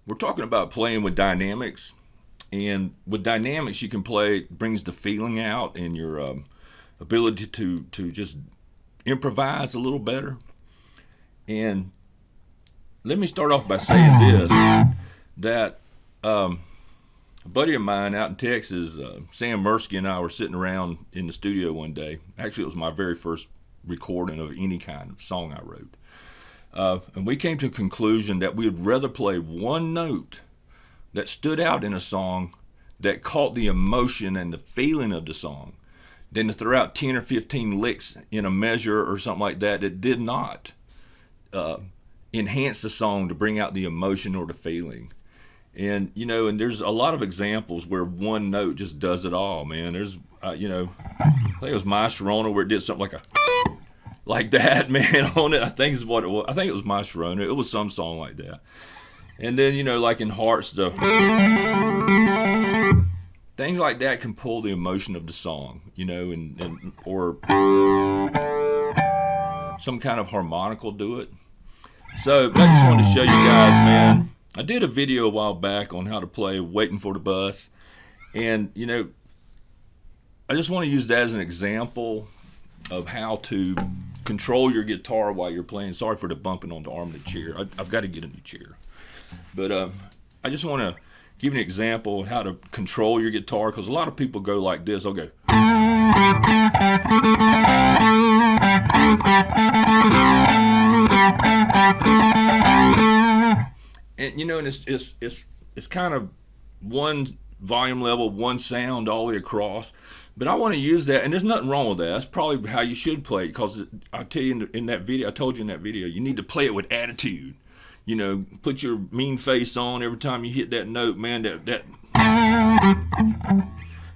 we're talking about playing with dynamics, and with dynamics, you can play. It brings the feeling out and your ability to just improvise a little better. And let me start off by saying this: that a buddy of mine out in Texas, Sam Mursky, and I were sitting around in the studio one day. Actually, it was my very first recording of any kind of song I wrote. And we came to a conclusion that we would rather play one note that stood out in a song that caught the emotion and the feeling of the song than to throw out 10 or 15 licks in a measure or something like that that did not enhance the song to bring out the emotion or the feeling. And, and there's a lot of examples where one note just does it all, man. There's, I think it was My Sharona where it did something like that, man, on it. I think is what it was. I think it was My Sharona. It was some song like that. And then, like in Hearts, the things like that can pull the emotion of the song, and or some kind of harmonic will do it. So, but I just wanted to show you guys, man. I did a video a while back on how to play Waiting for the Bus. And, I just want to use that as an example of how to control your guitar while you're playing. Sorry for the bumping on the arm of the chair. I've got to get a new chair. But I just want to give you an example of how to control your guitar, because a lot of people go like this. They'll go. And and it's kind of one volume level, one sound all the way across. But I want to use that, and there's nothing wrong with that. That's probably how you should play it, because I tell you in that video, I told you in that video, you need to play it with attitude. Put your mean face on every time you hit that note, man. That.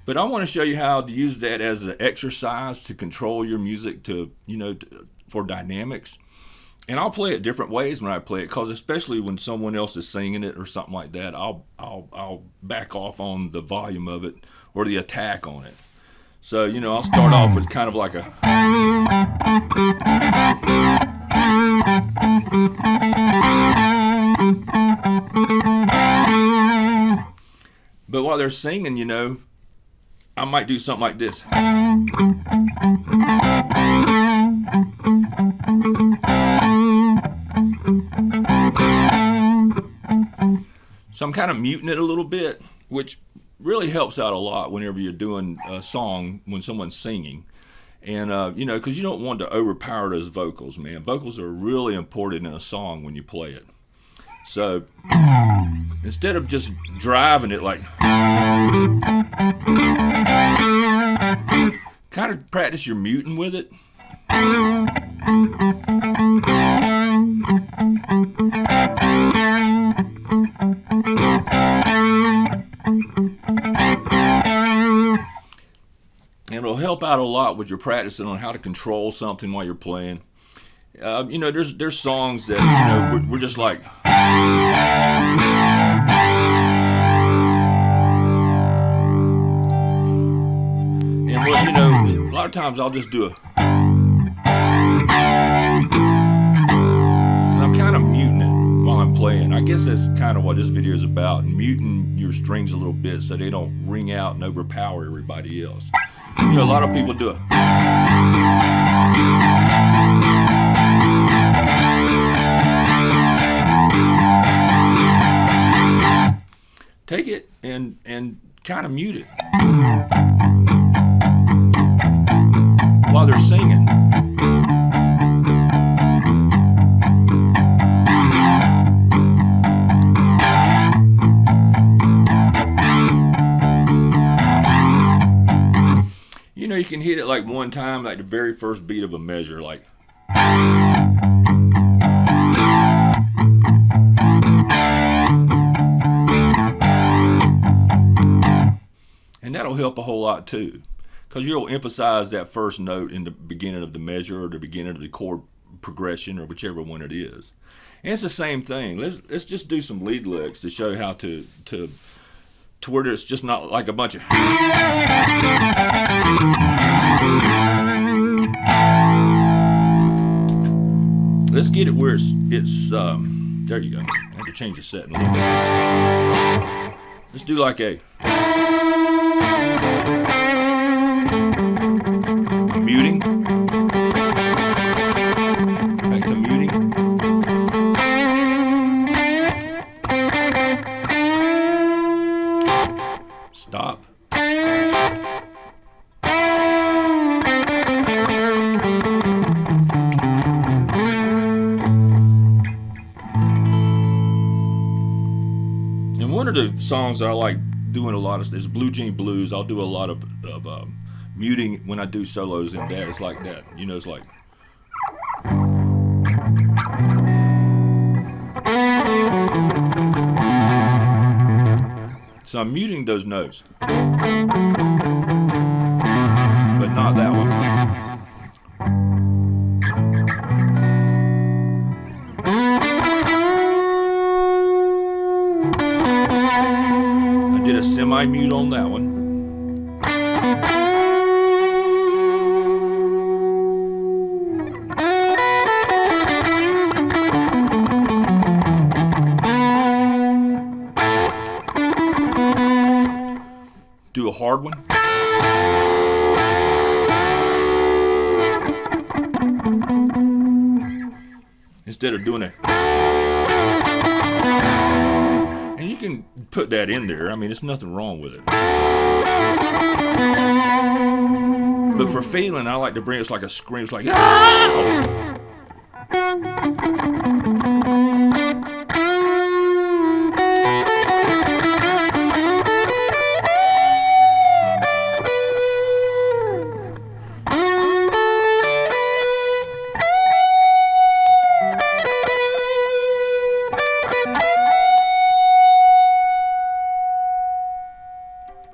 But I want to show you how to use that as an exercise to control your music for dynamics. And I'll play it different ways when I play it, because especially when someone else is singing it or something like that, I'll back off on the volume of it or the attack on it. So, I'll start off with kind of like a. But while they're singing, I might do something like this. So I'm kind of muting it a little bit, which really helps out a lot whenever you're doing a song when someone's singing. And, because you don't want to overpower those vocals, man. Vocals are really important in a song when you play it. So instead of just driving it like, kind of practice your muting with it. And it'll help out a lot with your practicing on how to control something while you're playing. There's songs that we're just like. And a lot of times I'll just do a. Because I'm kind of muting it while I'm playing. I guess that's kind of what this video is about, muting your strings a little bit so they don't ring out and overpower everybody else. A lot of people do it. Take it and kind of mute it while they're singing. You can hit it like one time, like the very first beat of a measure, like. And that'll help a whole lot too, because you'll emphasize that first note in the beginning of the measure or the beginning of the chord progression or whichever one it is. And it's the same thing. Let's just do some lead licks to show how to where it's just not like a bunch of. Let's get it where it's There you go. I had to change the setting a little bit. Let's do like a muting. Back to muting. Stop. And one of the songs that I like doing a lot of is Blue Jean Blues. I'll do a lot of muting when I do solos in that. It's like that. You know, it's like. So I'm muting those notes, but not that one. I did a semi-mute on that one. Do a hard one. Instead of doing it. And you can put that in there. I mean, there's nothing wrong with it. But for feeling, I like to bring it's like a scream. It's like, ah!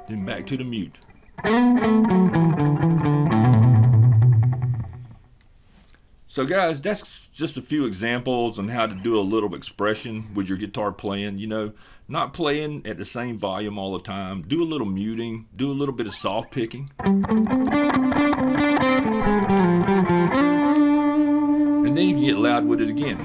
Then back to the mute. So guys, that's just a few examples on how to do a little expression with your guitar playing. You know, not playing at the same volume all the time. Do a little muting. Do a little bit of soft picking. And then you can get loud with it again.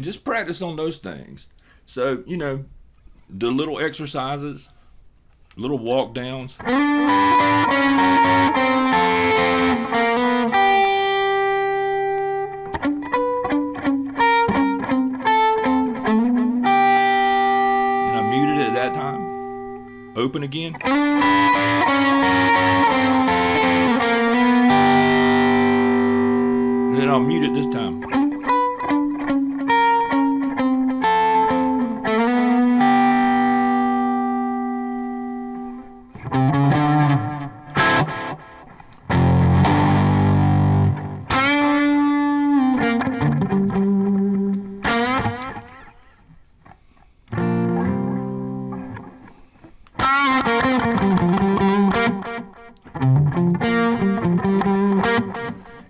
Just practice on those things. So, you know, the little exercises, little walk downs. And I muted it at that time. Open again. And then I'll mute it this time.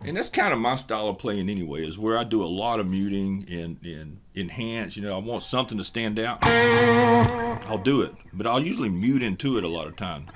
And that's kind of my style of playing anyway, is where I do a lot of muting and enhance. You know, I want something to stand out, I'll do it. But I'll usually mute into it a lot of times.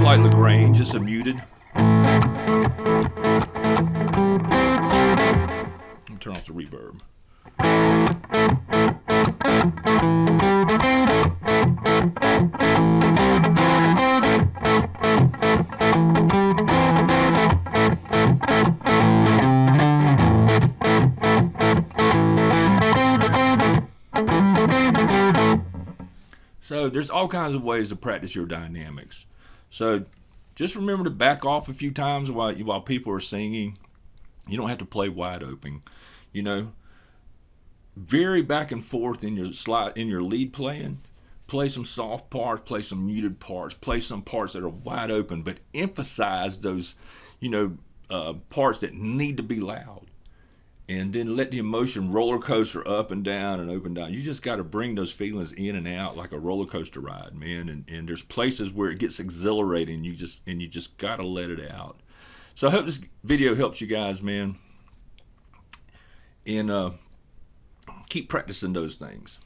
Like Lagrange, just a muted. Let me turn off the reverb. So there's all kinds of ways to practice your dynamics. So just remember to back off a few times while people are singing. You don't have to play wide open. You know, vary back and forth in your lead playing. Play some soft parts, play some muted parts, play some parts that are wide open, but emphasize those, parts that need to be loud. And then let the emotion roller coaster up and down and up and down. You just got to bring those feelings in and out like a roller coaster ride, man. And there's places where it gets exhilarating. You just got to let it out. So I hope this video helps you guys, man. And keep practicing those things.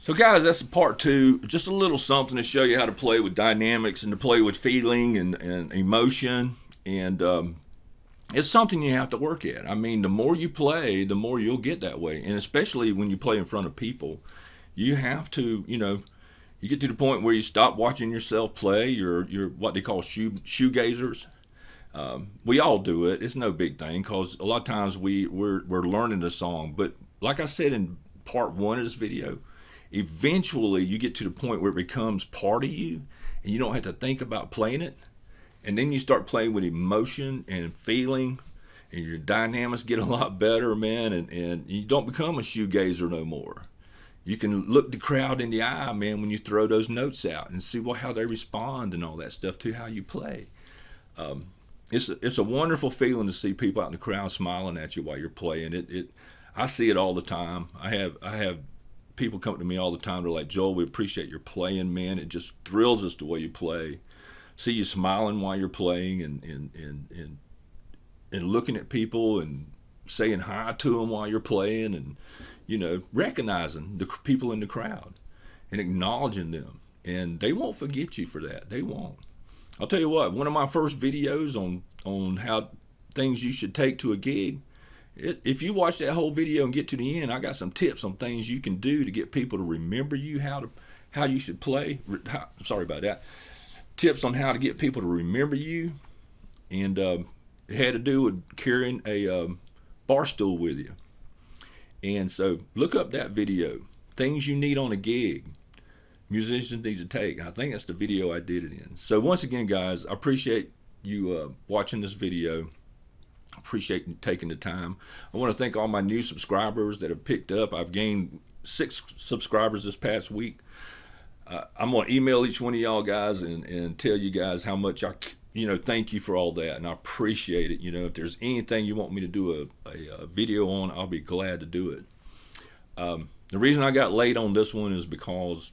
So guys, that's part 2. Just a little something to show you how to play with dynamics and to play with feeling and emotion. And it's something you have to work at. I mean, the more you play, the more you'll get that way. And especially when you play in front of people, you have to, you get to the point where you stop watching yourself play. You're what they call shoegazers. We all do it. It's no big thing because a lot of times we're learning the song. But like I said in part 1 of this video, eventually you get to the point where it becomes part of you and you don't have to think about playing it. And then you start playing with emotion and feeling, and your dynamics get a lot better, man, and you don't become a shoegazer no more. You can look the crowd in the eye, man, when you throw those notes out and see how they respond and all that stuff to how you play. It's a wonderful feeling to see people out in the crowd smiling at you while you're playing. I see it all the time. I have people come to me all the time. They're like, Joel, we appreciate your playing, man. It just thrills us the way you play. See you smiling while you're playing and looking at people and saying hi to them while you're playing and, recognizing the people in the crowd and acknowledging them. And they won't forget you for that. They won't. I'll tell you what, one of my first videos on how things you should take to a gig, if you watch that whole video and get to the end, I got some tips on things you can do to get people to remember you, how you should play. Sorry about that. Tips on how to get people to remember you, and it had to do with carrying a bar stool with you. And so look up that video, things you need on a gig, musicians need to take. I think that's the video I did it in. So once again, guys, I appreciate you watching this video. I appreciate you taking the time. I want to thank all my new subscribers that have picked up. I've gained 6 subscribers this past week. I'm going to email each one of y'all guys and tell you guys how much I, thank you for all that. And I appreciate it. If there's anything you want me to do a video on, I'll be glad to do it. The reason I got late on this one is because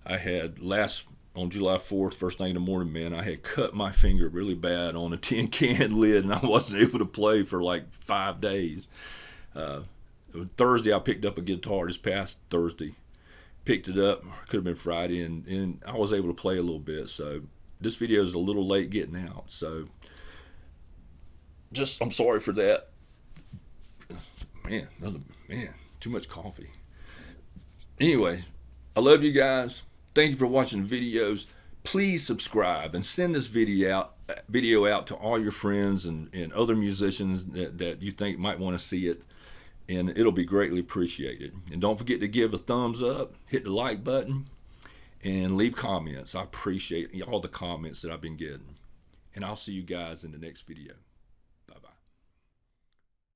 I had on July 4th, first thing in the morning, man, I had cut my finger really bad on a tin can lid, and I wasn't able to play for like 5 days. Thursday, I picked up a guitar this past Thursday. Picked it up, could have been Friday, and I was able to play a little bit. So this video is a little late getting out. So I'm sorry for that. Man, too much coffee. Anyway, I love you guys. Thank you for watching the videos. Please subscribe and send this video out to all your friends and other musicians that you think might want to see it. And it'll be greatly appreciated. And don't forget to give a thumbs up, hit the like button, and leave comments. I appreciate all the comments that I've been getting. And I'll see you guys in the next video.